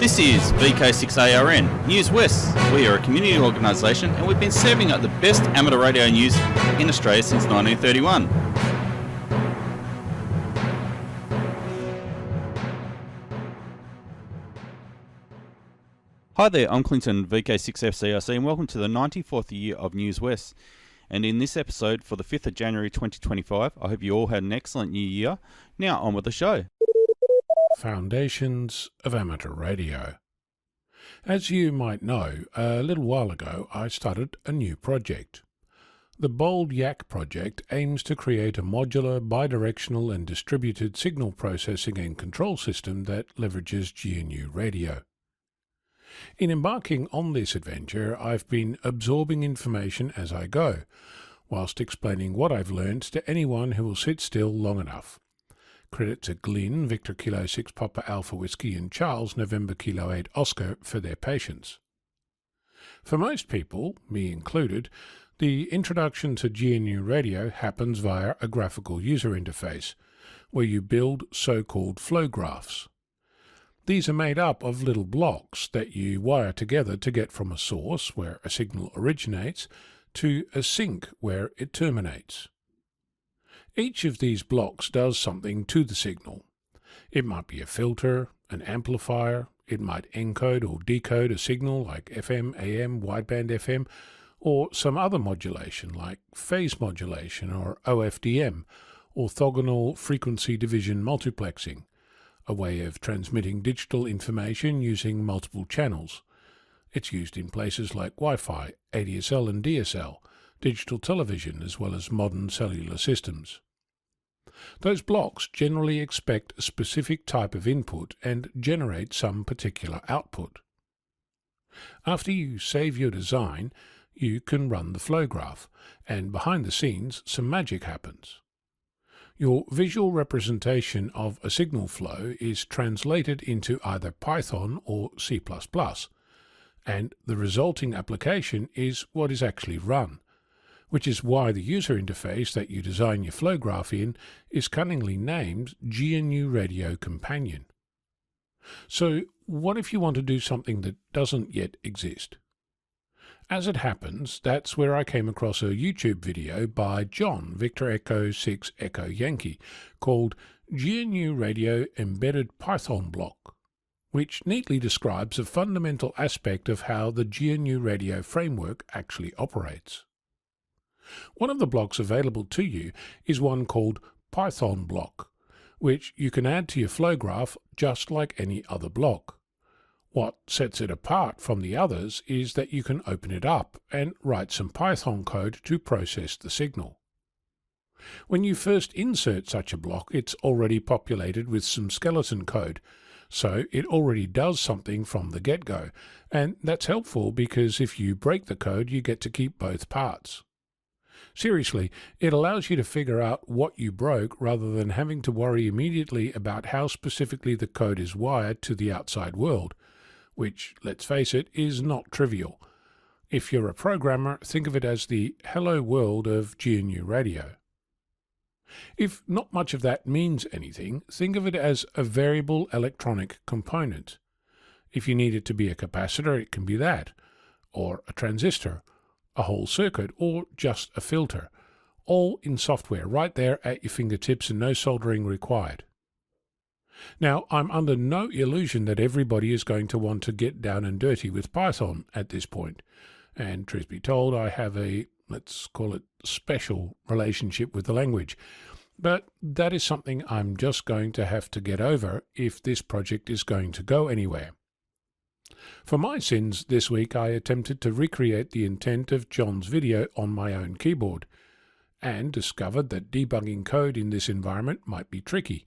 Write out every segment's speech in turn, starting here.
This is VK6ARN, Newswest. We are a community organisation and we've been serving up the best amateur radio news in Australia since 1931. Hi there, I'm Clinton, VK6FCRC, and welcome to the 94th year of Newswest. And in this episode for the 5th of January 2025, I hope you all had an excellent new year. Now on with the show. Foundations of Amateur Radio. As you might know, a little while ago I started a new project. The Bold Yak project aims to create a modular, bidirectional and distributed signal processing and control system that leverages GNU radio. In embarking on this adventure, I've been absorbing information as I go, whilst explaining what I've learned to anyone who will sit still long enough. Credit to Glyn, Victor Kilo 6 Papa Alpha Whiskey and Charles November Kilo 8 Oscar for their patience. For most people, me included, the introduction to GNU radio happens via a graphical user interface, where you build so-called flow graphs. These are made up of little blocks that you wire together to get from a source, where a signal originates, to a sink, where it terminates. Each of these blocks does something to the signal. It might be a filter, an amplifier, it might encode or decode a signal like FM, AM, wideband FM, or some other modulation like phase modulation or OFDM, orthogonal frequency division multiplexing, a way of transmitting digital information using multiple channels. It's used in places like Wi-Fi, ADSL and DSL, digital television, as well as modern cellular systems. Those blocks generally expect a specific type of input and generate some particular output. After you save your design, you can run the flow graph, and behind the scenes some magic happens. Your visual representation of a signal flow is translated into either Python or C++, and the resulting application is what is actually run, which is why the user interface that you design your flow graph in is cunningly named GNU Radio Companion. So what if you want to do something that doesn't yet exist? As it happens, that's where I came across a YouTube video by John, Victor Echo 6 Echo Yankee, called GNU Radio Embedded Python Block, which neatly describes a fundamental aspect of how the GNU Radio framework actually operates. One of the blocks available to you is one called Python block, which you can add to your flow graph just like any other block. What sets it apart from the others is that you can open it up and write some Python code to process the signal. When you first insert such a block, it's already populated with some skeleton code, so it already does something from the get-go, and that's helpful because if you break the code, you get to keep both parts. Seriously, it allows you to figure out what you broke rather than having to worry immediately about how specifically the code is wired to the outside world, which, let's face it, is not trivial. If you're a programmer, think of it as the hello world of GNU radio. If not much of that means anything, think of it as a variable electronic component. If you need it to be a capacitor, it can be that, or a transistor, a whole circuit, or just a filter, all in software right there at your fingertips and no soldering required. Now, I'm under no illusion that everybody is going to want to get down and dirty with Python at this point, and truth be told, I have a, let's call it, special relationship with the language, but that is something I'm just going to have to get over if this project is going to go anywhere. For my sins this week, I attempted to recreate the intent of John's video on my own keyboard, and discovered that debugging code in this environment might be tricky.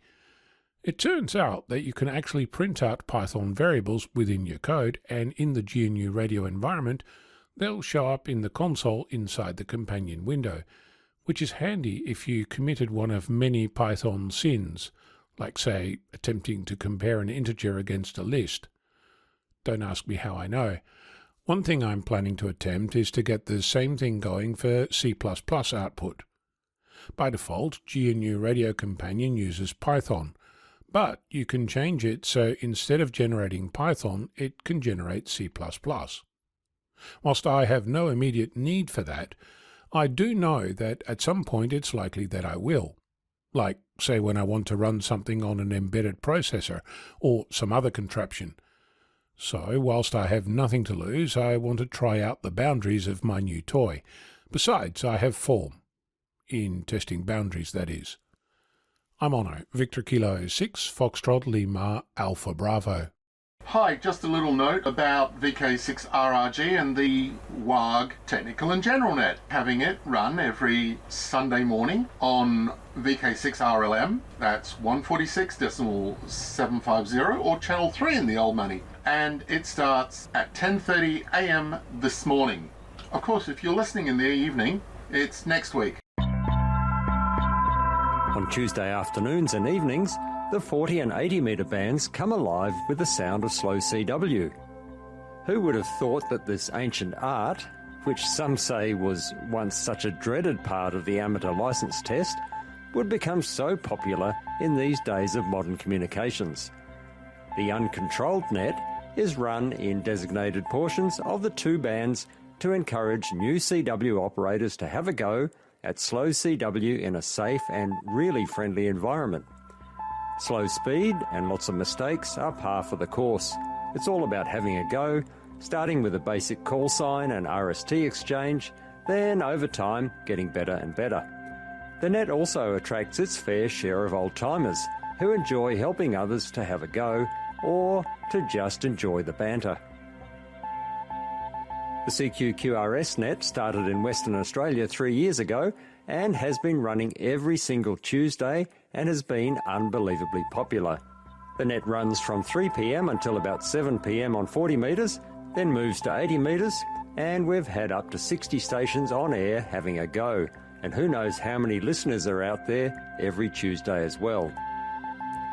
It turns out that you can actually print out Python variables within your code, and in the GNU radio environment, they'll show up in the console inside the companion window, which is handy if you committed one of many Python sins, like, say, attempting to compare an integer against a list. Don't ask me how I know. One thing I'm planning to attempt is to get the same thing going for C++ output. By default, GNU Radio Companion uses Python, But you can change it so instead of generating Python, it can generate C++. Whilst I have no immediate need for that, I do know that at some point it's likely that I will. Like, say, when I want to run something on an embedded processor or some other contraption. So, whilst I have nothing to lose, I want to try out the boundaries of my new toy. Besides, I have form. In testing boundaries, that is. I'm Ono, Victor Kilo 6, Foxtrot Lima Alpha Bravo. Hi, just a little note about VK6RRG and the WARG Technical and General Net. Having it run every Sunday morning on VK6RLM, that's 146.750, or Channel 3 in the old money. And it starts at 10:30 a.m. this morning. Of course, if you're listening in the evening, it's next week. On Tuesday afternoons and evenings, the 40 and 80 metre bands come alive with the sound of slow CW. Who would have thought that this ancient art, which some say was once such a dreaded part of the amateur licence test, would become so popular in these days of modern communications? The uncontrolled net is run in designated portions of the two bands to encourage new CW operators to have a go at slow CW in a safe and really friendly environment. Slow speed and lots of mistakes are par for the course. It's all about having a go, starting with a basic call sign and RST exchange, then over time getting better and better. The net also attracts its fair share of old-timers who enjoy helping others to have a go or to just enjoy the banter. The CQ-QRS net started in Western Australia 3 years ago and has been running every single Tuesday and has been unbelievably popular. The net runs from 3 p.m. until about 7 p.m. on 40 metres, then moves to 80 metres, and we've had up to 60 stations on air having a go, and who knows how many listeners are out there every Tuesday as well.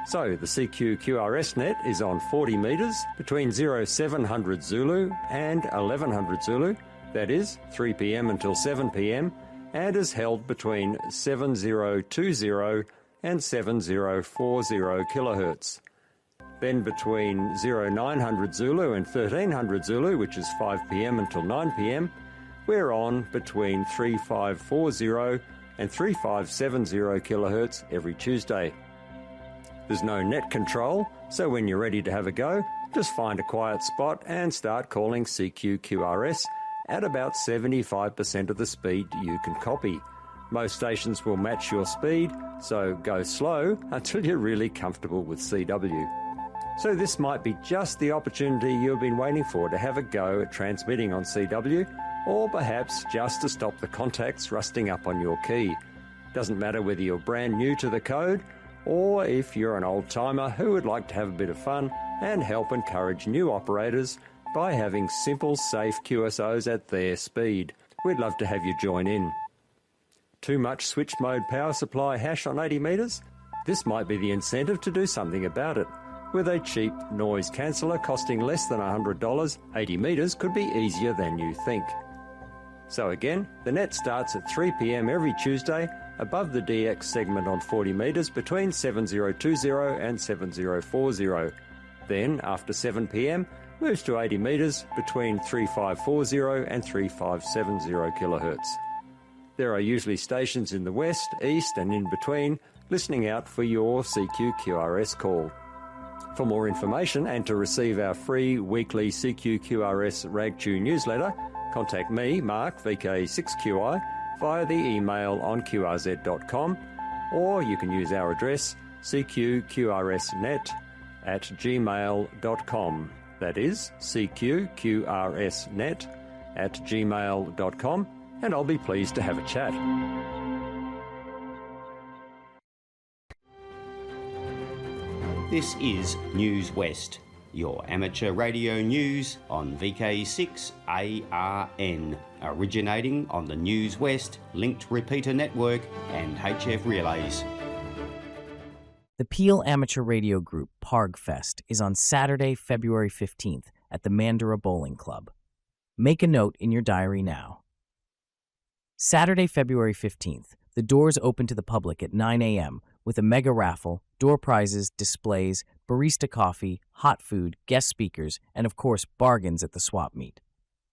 So the CQ-QRS net is on 40 metres between 0700 Zulu and 1100 Zulu, that is 3 p.m. until 7 p.m, and is held between 7020 and 7040 kHz. Then between 0900 Zulu and 1300 Zulu, which is 5 p.m. until 9 p.m, we're on between 3540 and 3570 kHz every Tuesday. There's no net control, so when you're ready to have a go, just find a quiet spot and start calling CQ-QRS at about 75% of the speed you can copy. Most stations will match your speed, so go slow until you're really comfortable with CW. So this might be just the opportunity you've been waiting for to have a go at transmitting on CW, or perhaps just to stop the contacts rusting up on your key. Doesn't matter whether you're brand new to the code, or if you're an old-timer who would like to have a bit of fun and help encourage new operators by having simple, safe QSOs at their speed. We'd love to have you join in. Too much switch mode power supply hash on 80 metres? This might be the incentive to do something about it. With a cheap noise canceller costing less than $100, 80 metres could be easier than you think. So again, the net starts at 3 p.m. every Tuesday above the DX segment on 40 metres between 7020 and 7040. Then, after 7 p.m, moves to 80 metres between 3540 and 3570 kHz. There are usually stations in the west, east and in between listening out for your CQ-QRS call. For more information and to receive our free weekly CQ-QRS RagTune newsletter, contact me, Mark, VK6QI, via the email on qrz.com, or you can use our address cqqrsnet@gmail.com. That is cqqrsnet@gmail.com, and I'll be pleased to have a chat. This is Newswest, your amateur radio news on VK6ARN, originating on the Newswest linked repeater network and HF relays. The Peel Amateur Radio Group PARGFest is on Saturday, February 15th at the Mandurah Bowling Club. Make a note in your diary now. Saturday, February 15th, the doors open to the public at 9 a.m. with a mega raffle, door prizes, displays, barista coffee, hot food, guest speakers, and of course, bargains at the swap meet.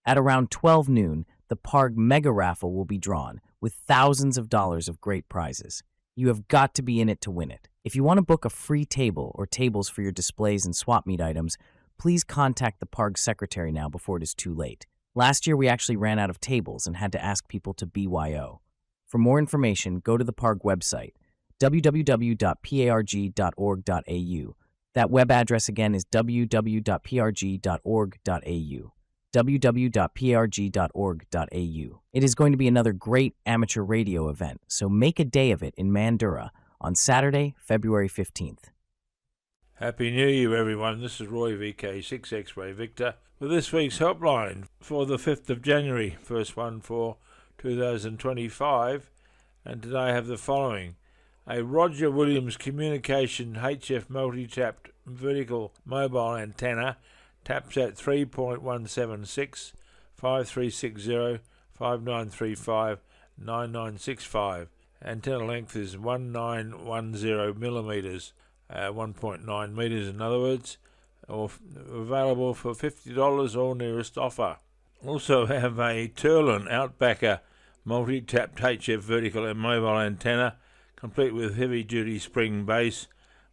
At around 12 noon, the Parg Mega Raffle will be drawn, with thousands of dollars of great prizes. You have got to be in it to win it. If you want to book a free table or tables for your displays and swap meet items, please contact the Parg secretary now before it is too late. Last year, we actually ran out of tables and had to ask people to BYO. For more information, go to the Parg website, www.parg.org.au. That web address again is www.parg.org.au. www.parg.org.au. It is going to be another great amateur radio event, so make a day of it in Mandurah on Saturday, February 15th. Happy New Year, everyone. This is Roy VK6 X-Ray Victor with this week's helpline for the 5th of January, first one for 2025. And today I have the following. A Roger Williams Communication HF multi-tapped vertical mobile antenna taps at 3.176, 5360, 5935, 9965. Antenna length is 1910 millimeters, 1.9 meters in other words, or available for $50 or nearest offer. Also have a Turlin Outbacker multi-tapped HF vertical and mobile antenna, complete with heavy-duty spring base,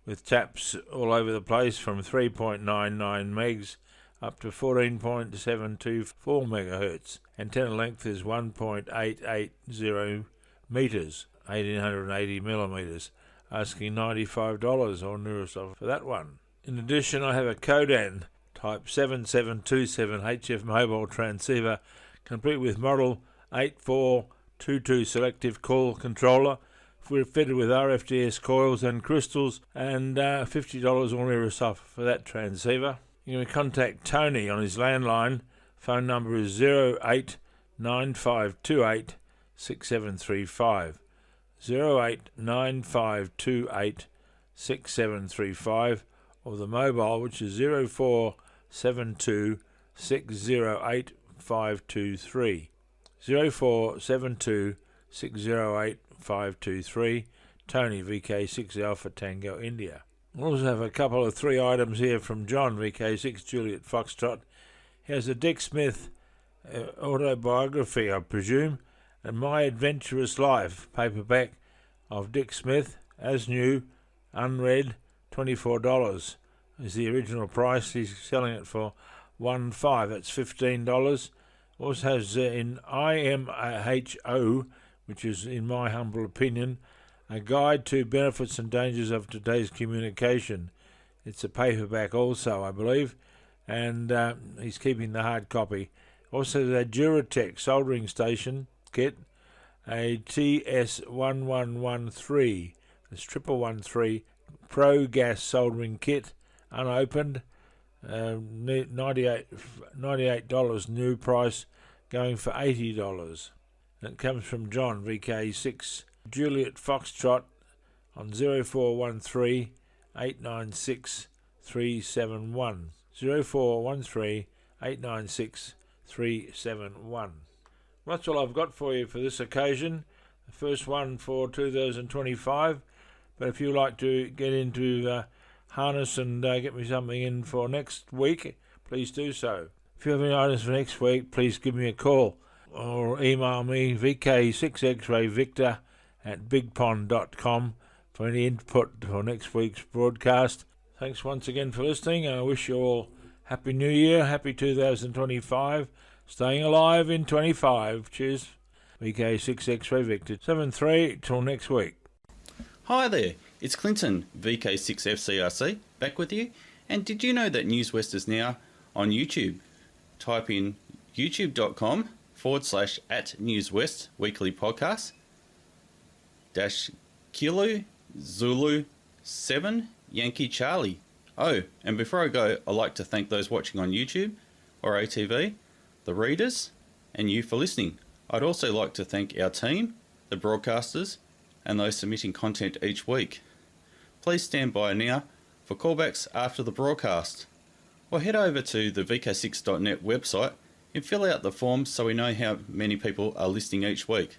with taps all over the place from 3.99 megs up to 14.724 megahertz. Antenna length is 1.880 meters, 1880 millimeters. Asking $95 or nearest offer for that one. In addition, I have a Codan Type 7727 HF mobile transceiver, complete with model 8422 selective call controller, fitted with RFDS coils and crystals, and $50 or nearest offer for that transceiver. You can contact Tony on his landline. Phone number is 089528 6735. 089528 6735, or the mobile, which is 0472 608 523. 0472 608 523. Tony, VK6 Alpha Tango India. We also have a couple of 3 items here from John, VK6 Juliet Foxtrot. He has a Dick Smith autobiography, I presume, and My Adventurous Life paperback of Dick Smith, as new, unread, $24 is the original price. He's selling it for $15. That's $15. Also has in IMHO, which is, in my humble opinion, a guide to benefits and dangers of today's communication. It's a paperback also, I believe, and he's keeping the hard copy. Also the Duratec soldering station kit, a TS1113, that's 1113 Pro Gas soldering kit, unopened, $98 new price, going for $80. That comes from John, VK6 Juliet Foxtrot, on 0413 896 371. 0413 896 371. That's all I've got for you for this occasion. The first one for 2025. But if you like to get into harness and get me something in for next week, please do so. If you have any items for next week, please give me a call or email me vk6xrayvictor@bigpond.com for any input for next week's broadcast. Thanks once again for listening, and I wish you all Happy New Year, Happy 2025, staying alive in 25. Cheers. VK6X-Ray Victor 73. Till next week. Hi there, it's Clinton, VK6FCRC, back with you. And did you know that Newswest is now on YouTube? Type in youtube.com/@Newswest weekly podcast -Kilo Zulu 7 Yankee Charlie. Oh, and before I go, I'd like to thank those watching on YouTube or ATV, the readers, and you for listening. I'd also like to thank our team, the broadcasters, and those submitting content each week. Please stand by now for callbacks after the broadcast, or head over to the VK6.net website and fill out the forms so we know how many people are listening each week.